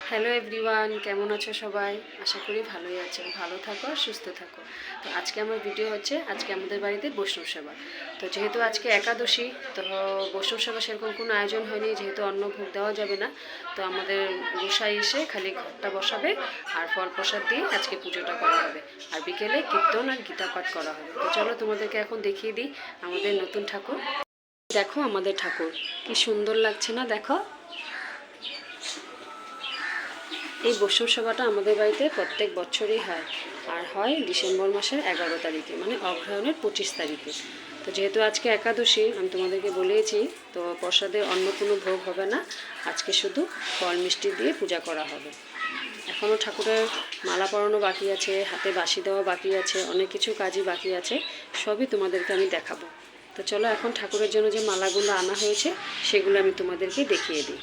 Hello everyone, কেমন আছো সবাই? আশা করি ভালোই আছো, ভালো থাকো আর সুস্থ থাকো। তো আজকে আমার ভিডিও হচ্ছে আজকে আমাদের বাড়িতে বৈষ্ণব সেবা। তো যেহেতু আজকে একাদশী, তো বৈষ্ণব সেবা সেরকম কোনো আয়োজন হয়নি, যেহেতু অন্ন ভোগ দেওয়া যাবে না। তো আমাদের গোসাই এসে খালি ঘরটা বসাবে আর ফল প্রসাদ দিয়ে আজকে পুজোটা করা হবে। আর বিকেলে কীর্তন আর গীতা পাঠ করা হবে। তো চলো তোমাদেরকে এখন দেখিয়ে দিই আমাদের নতুন ঠাকুর। দেখো আমাদের ঠাকুর কি সুন্দর লাগছে না? দেখো, এই বৈষ্ণব সভাটা আমাদের বাড়িতে প্রত্যেক বছরই হয়, আর হয় ডিসেম্বর মাসের 11 তারিখে, মানে অগ্রহায়ণের 25 তারিখে। তো যেহেতু আজকে একাদশী, আমি তোমাদেরকে বলেছি, তো প্রসাদে অন্য কোনো ভোগ হবে না, আজকে শুধু ফল মিষ্টি দিয়ে পূজা করা হবে। এখনও ঠাকুরের মালা পরানো বাকি আছে, হাতে বাসি দেওয়া বাকি আছে, অনেক কিছু কাজই বাকি আছে, সবই তোমাদেরকে আমি দেখাবো। তো চলো এখন ঠাকুরের জন্য যে মালাগুলো আনা হয়েছে সেগুলো আমি তোমাদেরকে দেখিয়ে দিই।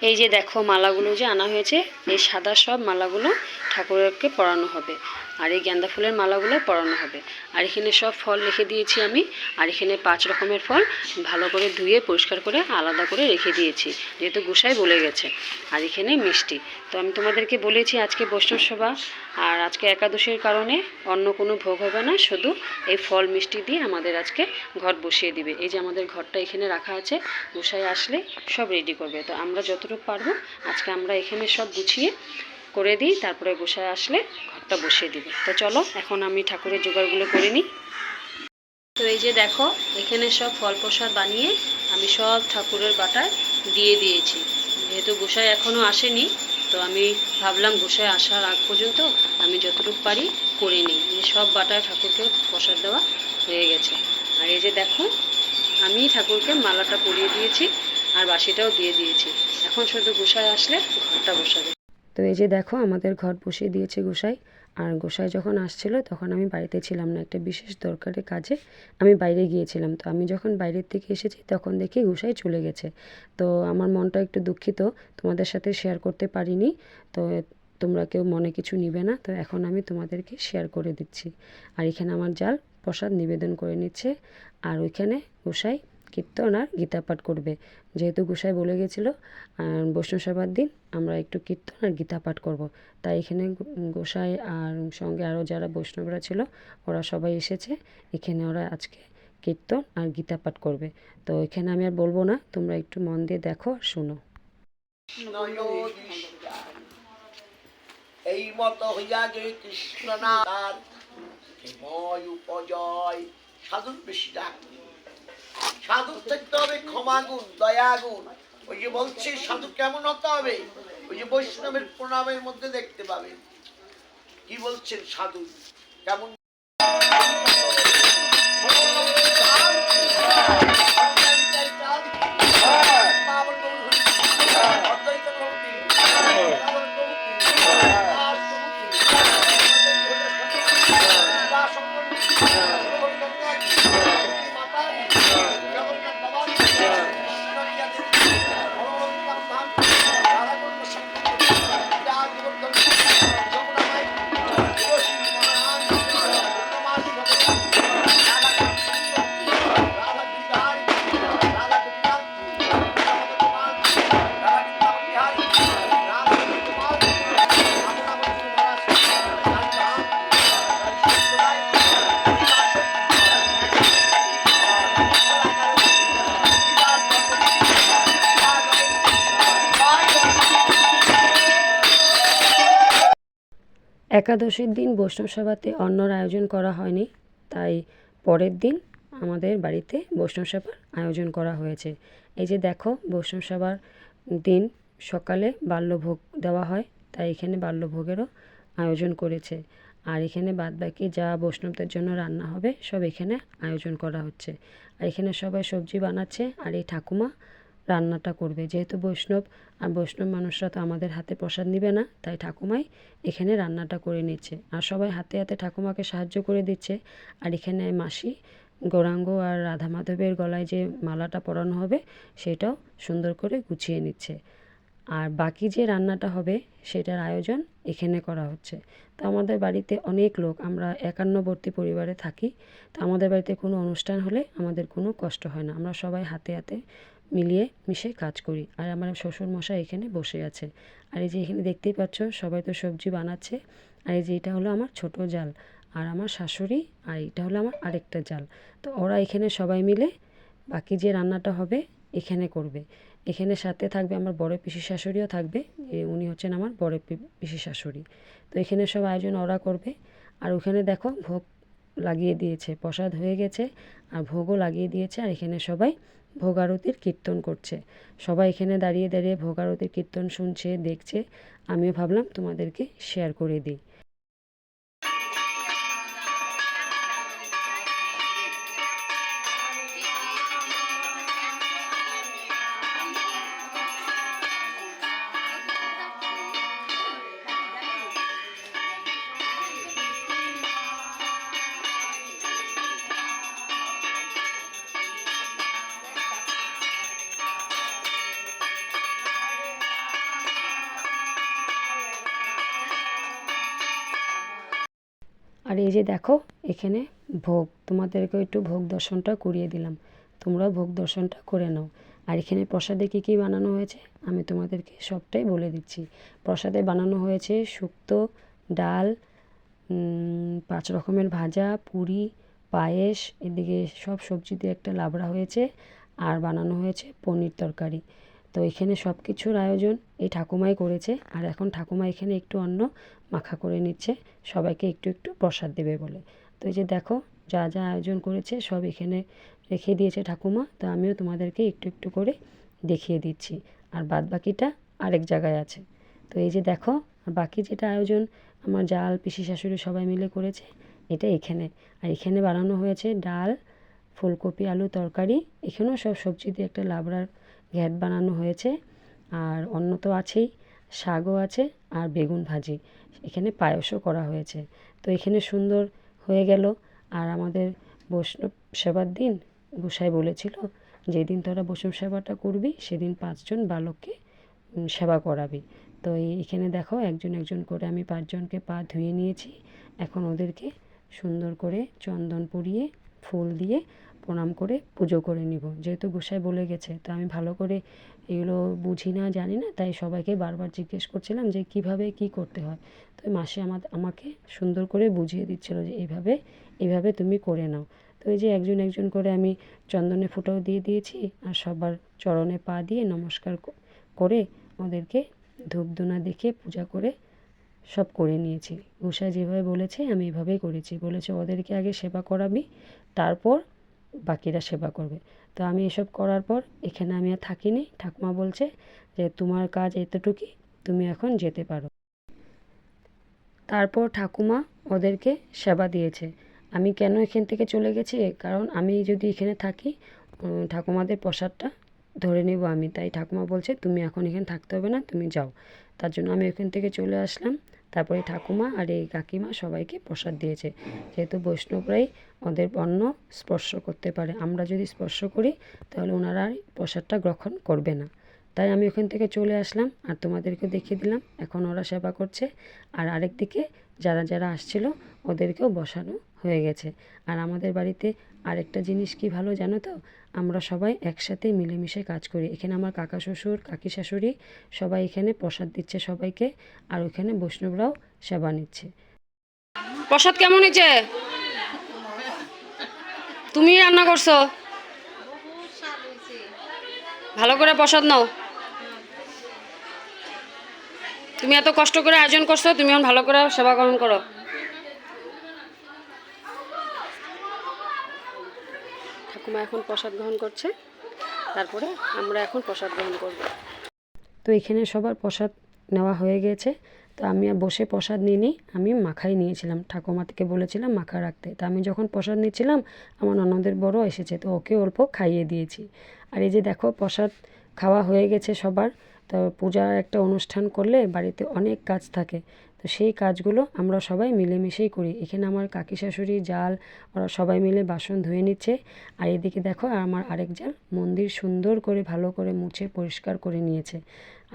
এই যে দেখো মালাগুলো যে আনা হয়েছে, এই সাদা সব মালাগুলো ঠাকুরকে পরানো হবে, আর এই গাঁদা ফুলের মালাগুলো পরানো হবে। আর এখানে সব ফল রেখে দিয়েছি আমি, আর এখানে 5 রকমের ফল ভালো করে ধুয়ে পরিষ্কার করে আলাদা করে রেখে দিয়েছি, যেহেতু গোসাই বলে গেছে। আর এখানে মিষ্টি। তো আমি তোমাদেরকে বলেছি আজকে বৈষ্ণব সভা, আর আজকে একাদশীর কারণে অন্য কোনো ভোগ হবে না, শুধু এই ফল মিষ্টি দিয়ে আমাদের আজকে ঘট বসিয়ে দিবে। এই যে আমাদের ঘরটা এখানে রাখা আছে, গোসাই আসলে সব রেডি করবে। তো আমরা যতটুকু পারবো আজকে আমরা এখানে সব গুছিয়ে করে দিই, তারপরে গোসাই আসলে ঘরটা বসিয়ে দিবে। তো চলো এখন আমি ঠাকুরের জোগাড়গুলো করে নিই। তো এই যে দেখো, এখানে সব ফল প্রসাদ বানিয়ে আমি সব ঠাকুরের বাটায় দিয়ে দিয়েছি। যেহেতু গোসাই এখনও আসেনি, তো আমি ভাবলাম গোসাই আসার আগ পর্যন্ত আমি যতটুকু পারি করে নিই। সব বাটায় ঠাকুরকে প্রসাদ দেওয়া হয়ে গেছে। আর এই যে দেখো, আমি ঠাকুরকে মালাটা পরিয়ে দিয়েছি আর বাসিটাও দিয়ে দিয়েছি। এখন শুধু গোসাই আসলে ঘরটা বসাবে। তো এই যে দেখো আমাদের ঘর বসিয়ে দিয়েছে গোসাই। আর গোসাই যখন আসছিল তখন আমি বাড়িতে ছিলাম না, একটা বিশেষ দরকারি কাজে আমি বাইরে গিয়েছিলাম। তো আমি যখন বাইরের থেকে এসেছি তখন দেখি গোসাই চলে গেছে। তো আমার মনটা একটু দুঃখিত, তোমাদের সাথে শেয়ার করতে পারিনি। তো তোমরা কেউ মনে কিছু নিবে না। তো এখন আমি তোমাদেরকে শেয়ার করে দিচ্ছি। আর এখানে আমার জাল প্রসাদ নিবেদন করে নিচ্ছে, আর ওইখানে গোসাই কীর্তন আর গীতা পাঠ করবে। যেহেতু গোসাই বলে গেছিলো বৈষ্ণব সেবার দিন আমরা একটু কীর্তন আর গীতা পাঠ করব, তাই এখানে গোসাই আর সঙ্গে আরও যারা বৈষ্ণবরা ছিল ওরা সবাই এসেছে। এখানে ওরা আজকে কীর্তন আর গীতা পাঠ করবে। তো এখানে আমি আর বলবো না, তোমরা একটু মন দিয়ে দেখো আর শোনো। এই মতো হইয়া যে কৃষ্ণ নাম উপজয় সাধুর বেশি ডাক, সাধু থাকতে হবে ক্ষমাগুণ দয়াগুণ। ওই যে বলছে সাধু কেমন হতে হবে, ওই যে বৈষ্ণবের প্রণামের মধ্যে দেখতে পাবে কি বলছেন সাধু কেমন। একাদশীর দিন বৈষ্ণব সেবাতে অন্নর আয়োজন করা হয়নি, তাই পরের দিন আমাদের বাড়িতে বৈষ্ণব সেবার আয়োজন করা হয়েছে। এই যে দেখো, বৈষ্ণব সেবার দিন সকালে বাল্যভোগ দেওয়া হয়, তাই এখানে বাল্যভোগেরও আয়োজন করেছে। আর এখানে বাদবাকি যা বৈষ্ণবদের জন্য রান্না হবে সব এখানে আয়োজন করা হচ্ছে। আর এখানে সবাই সবজি বানাচ্ছে, আর এই ঠাকুমা রান্নাটা করবে। যেহেতু বৈষ্ণব, আর বৈষ্ণব মানুষরা তো আমাদের হাতে প্রসাদ নিবে না, তাই ঠাকুমাই এখানে রান্নাটা করে নিচ্ছে। আর সবাই হাতে হাতে ঠাকুমাকে সাহায্য করে দিচ্ছে। আর এখানে মাসি গৌরাঙ্গ আর রাধা মাধবের গলায় যে মালাটা পরানো হবে সেটাও সুন্দর করে গুছিয়ে নিচ্ছে। আর বাকি যে রান্নাটা হবে সেটার আয়োজন এখানে করা হচ্ছে। তো আমাদের বাড়িতে অনেক লোক, আমরা 51বর্তী পরিবারে থাকি। তো আমাদের বাড়িতে কোনো অনুষ্ঠান হলে আমাদের কোনো কষ্ট হয় না, আমরা সবাই হাতে হাতে মিলিয়ে মিশে কাজ করি। আর আমার শ্বশুরমশাই এখানে বসে আছে। আর এই যে এখানে দেখতেই পাচ্ছ সবাই তো সবজি বানাচ্ছে। আর এই যে এটা হলো আমার ছোট জাল, আর আমার শাশুড়ি, আর এটা হলো আমার আরেকটা জাল। তো ওরা এখানে সবাই মিলে বাকি যে রান্নাটা হবে এখানে করবে। এখানে সাথে থাকবে আমার বড় পিসি শাশুড়িও থাকবে, উনি হচ্ছেন আমার বড় পিসি শাশুড়ি। তো এখানে সব আয়োজন ওরা করবে। আর ওখানে দেখো ভোগ লাগিয়ে দিয়েছে, প্রসাদ হয়ে গেছে আর ভোগও লাগিয়ে দিয়েছে। আর এখানে সবাই ভোগ আরতির কীর্তন করছে। সবাই এখানে দাঁড়িয়ে দাঁড়িয়ে ভোগ আরতির কীর্তন শুনছে, দেখছে। আমিও ভাবলাম তোমাদেরকে শেয়ার করে দিই। আর এই যে দেখো এখানে ভোগ, তোমাদেরকে একটু ভোগ দর্শনটা করিয়ে দিলাম, তোমরাও ভোগ দর্শনটা করে নাও। আর এখানে প্রসাদে কী কী বানানো হয়েছে আমি তোমাদেরকে সবটাই বলে দিচ্ছি। প্রসাদে বানানো হয়েছে শুক্তো, ডাল, 5 রকমের ভাজা, পুরি, পায়েস, এদিকে সব সবজি দিয়ে একটা লাবড়া হয়েছে, আর বানানো হয়েছে পনির তরকারি। তো এখানে সব কিছুর আয়োজন এই ঠাকুমাই করেছে। আর এখন ঠাকুমা এখানে একটু অন্ন মাখা করে নিচ্ছে, সবাইকে একটু একটু প্রসাদ দেবে বলে। তো এই যে দেখো যা যা আয়োজন করেছে সব এখানে রেখে দিয়েছে ঠাকুমা। তো আমিও তোমাদেরকে একটু একটু করে দেখিয়ে দিচ্ছি। আর বাদ বাকিটা আরেক জায়গায় আছে। তো এই যে দেখো বাকি যেটা আয়োজন আমার জাল পিসি শাশুড়ি সবাই মিলে করেছে এটা এখানে। আর এখানে বানানো হয়েছে ডাল, ফুলকপি আলু তরকারি, এখানেও সব সবজি দিয়ে একটা লাবড়ার ঘ্যাট বানানো হয়েছে। আর অন্য তো আছেই, শাকও আছে আর বেগুন ভাজি, এখানে পায়েসও করা হয়েছে। তো এখানে সুন্দর হয়ে গেল। আর আমাদের বৈষ্ণব সেবার দিন গোসাই বলেছিল যেদিন তোরা বৈষ্ণব সেবাটা করবি সেদিন 5 জন বালককে সেবা করাবি। তো এখানে দেখো একজন একজন করে আমি 5 জনকে পা ধুয়ে নিয়েছি। এখন ওদেরকে সুন্দর করে চন্দন পরিয়ে ফুল দিয়ে প্রণাম করে পুজো করে নিব, যেহেতু গোসাই বলে গেছে। তো আমি ভালো করে এগুলো বুঝি না, জানি না, তাই সবাইকে বারবার জিজ্ঞেস করছিলাম যে কিভাবে কি করতে হয়। তো মাসি আমাকে সুন্দর করে বুঝিয়ে দিচ্ছিল যে এইভাবে এইভাবে তুমি করে নাও। তো এই যে একজন একজন করে আমি চন্দনের ফোঁটাও দিয়ে দিয়েছি, আর সবার চরণে পা দিয়ে নমস্কার করে ওদেরকে ধূপধুনা দেখে পূজা করে সব করে নিয়েছি। গোসাই যেভাবে বলেছে আমি এভাবেই করেছি। বলেছে ওদেরকে আগে সেবা করাবি, তারপর বাকিরা সেবা করবে। তো আমি এসব করার পর এখানে আমি আর থাকিনি। ঠাকুমা বলছে যে তোমার কাজ এতটুকুই, তুমি এখন যেতে পারো। তারপর ঠাকুমা ওদেরকে সেবা দিয়েছে। আমি কেন এখান থেকে চলে গেছি, কারণ আমি যদি এখানে থাকি ঠাকুমাদের প্রসাদটা ধরে নেব আমি, তাই ঠাকুমা বলছে তুমি এখন এখানে থাকতে হবে না, তুমি যাও। তার জন্য আমি এখান থেকে চলে আসলাম। তারপরে ঠাকুমা আর এই কাকিমা সবাইকে প্রসাদ দিয়েছে, যেহেতু বৈষ্ণবরাই ওদের অন্ন স্পর্শ করতে পারে, আমরা যদি স্পর্শ করি তাহলে ওনারা আর প্রসাদটা গ্রহণ করবে না। তাই আমি ওখান থেকে চলে আসলাম আর তোমাদেরকে দেখিয়ে দিলাম এখন ওরা সেবা করছে। আর আরেক দিকে যারা যারা আসছিল ওদেরকেও বসানো হয়ে গেছে। আর আমাদের বাড়িতে আরেকটা জিনিস কি ভালো জানো তো, আমরা সবাই একসাথে মিলেমিশে কাজ করি। এখানে আমার কাকা শ্বশুর কাকি শাশুড়ি সবাই এখানে প্রসাদ দিচ্ছে সবাইকে, আর ওইখানে বৈষ্ণবরাও সেবা নিচ্ছে। প্রসাদ কেমন হয়েছে? তুমি রান্না করছো, ভালো করে প্রসাদ নাও। তুমি এত কষ্ট করে আয়োজন করছো, তুমি এখন ভালো করে সেবা গ্রহণ করো। ঠাকুমা এখন প্রসাদ গ্রহণ করছে, তারপরে আমরা এখন প্রসাদ গ্রহণ করব। তো এখানে সবার প্রসাদ নেওয়া হয়ে গেছে। তো আমি আর বসে প্রসাদ নিইনি, আমি মাখাই নিয়েছিলাম, ঠাকুমাকে বলেছিলাম মাখা রাখতে। তা আমি যখন প্রসাদ নিচ্ছিলাম আমার ননদের বড় এসেছে, তো ওকে অল্প খাইয়ে দিয়েছি। আর এই যে দেখো প্রসাদ খাওয়া হয়ে গেছে সবার। তো পূজার একটা অনুষ্ঠান করলে বাড়িতে অনেক কাজ থাকে, তো সেই কাজগুলো আমরা সবাই মিলেমিশেই করি। এখানে আমার কাকি শাশুড়ি জাল ওরা সবাই মিলে বাসন ধুয়ে নিচ্ছে। আর এদিকে দেখো আমার আরেক জাল মন্দির সুন্দর করে ভালো করে মুছে পরিষ্কার করে নিয়েছে।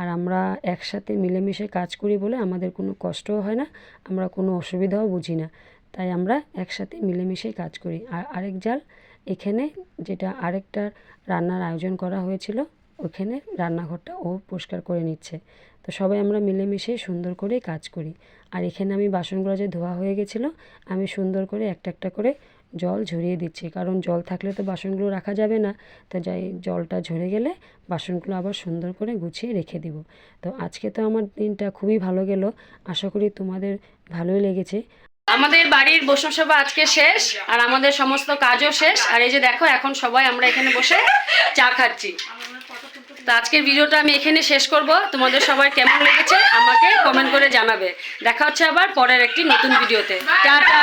আর আমরা একসাথে মিলেমিশে কাজ করি বলে আমাদের কোনো কষ্টও হয় না, আমরা কোনো অসুবিধাও বুঝি না, তাই আমরা একসাথে মিলেমিশেই কাজ করি। আর আরেক জাল এখানে যেটা আরেকটা রান্নার আয়োজন করা হয়েছিল ওখানে রান্নাঘরটা ও পরিষ্কার করে নিচ্ছে। তো সবাই আমরা মিলেমিশে সুন্দর করে কাজ করি। আর এখানে আমি বাসনগুলো যে ধোয়া হয়ে গেছিলো আমি সুন্দর করে একটা একটা করে জল ঝরিয়ে দিচ্ছি, কারণ জল থাকলে তো বাসনগুলো রাখা যাবে না। তো যাই জলটা ঝরে গেলে বাসনগুলো আবার সুন্দর করে গুছিয়ে রেখে দিব। তো আজকে তো আমার দিনটা খুবই ভালো গেল, আশা করি তোমাদের ভালোই লেগেছে। আমাদের বাড়ির বৈষ্ণব সভা আজকে শেষ আর আমাদের সমস্ত কাজও শেষ। আর এই যে দেখো এখন সবাই আমরা এখানে বসে চা খাচ্ছি। তো আজকের ভিডিওটা আমি এখানে শেষ করব। তোমাদের সবার কেমন লেগেছে আমাকে কমেন্ট করে জানাবে। দেখা হচ্ছে আবার পরের একটি নতুন ভিডিওতে। টাটা।